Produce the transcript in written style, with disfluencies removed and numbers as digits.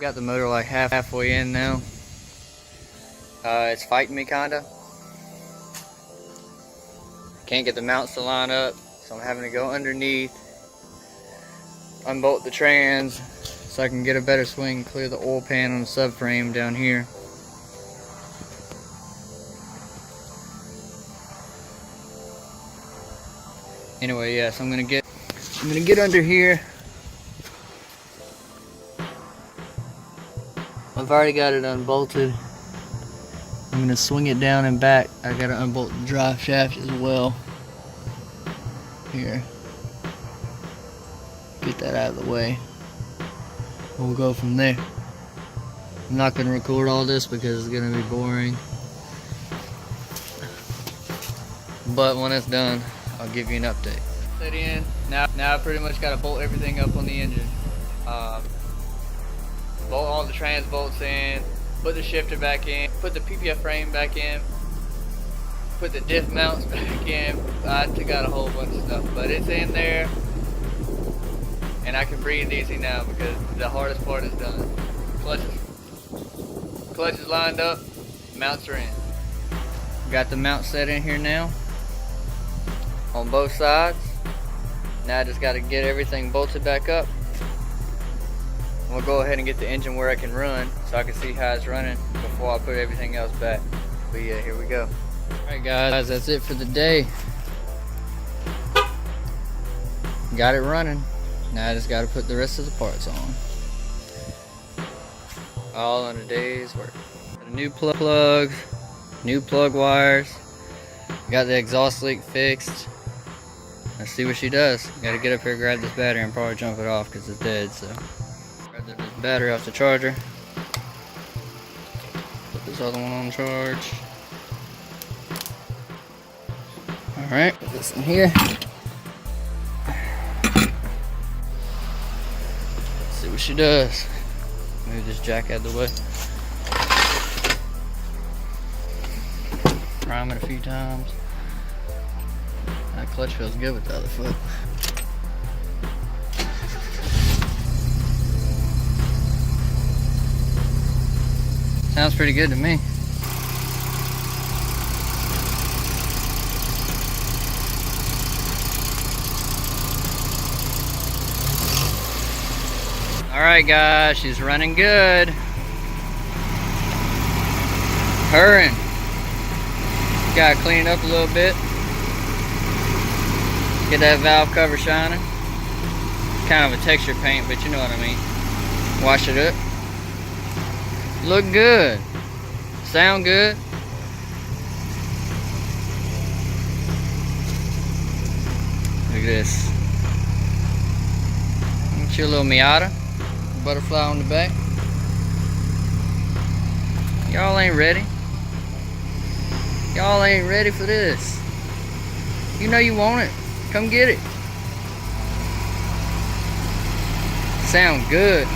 Got the motor like halfway in now. It's fighting me kinda. Can't get the mounts to line up, so I'm having to go underneath, unbolt the trans so I can get a better swing, clear the oil pan on the subframe down here. Anyway, yeah, so I'm gonna get under here. I've already got it unbolted. I'm gonna swing it down and back. I gotta unbolt the drive shaft as well. Here. Get that out of the way. We'll go from there. I'm not gonna record all this because it's gonna be boring. But when it's done, I'll give you an update. Set in. Now I pretty much gotta bolt everything up on the engine. Bolt all the trans bolts in, put the shifter back in, put the PPF frame back in, put the diff mounts back in. I took out a whole bunch of stuff, but it's in there, and I can breathe easy now because the hardest part is done. Clutch is lined up, mounts are in. Got the mount set in here now on both sides. Now I just got to get everything bolted back up. We'll go ahead and get the engine where I can run so I can see how it's running before I put everything else back. But yeah, here we go. Alright guys, that's it for the day. Got it running. Now I just got to put the rest of the parts on. All in a day's work. New plugs, new plug wires. Got the exhaust leak fixed. Let's see what she does. Gotta get up here, grab this battery, and probably jump it off because it's dead. So grab this battery off the charger. Put this other one on charge. Alright, put this in here. Let's see what she does. Move this jack out of the way. Prime it a few times. That clutch feels good with the other foot. Sounds pretty good to me. Alright guys, she's running good. Purring. Gotta clean it up a little bit. Get that valve cover shining. Kind of a texture paint, but you know what I mean. Wash it up. Look good. Sound good. Look at this. It's your little Miata. Butterfly on the back. Y'all ain't ready. Y'all ain't ready for this. You know you want it. Come get it. Sound good.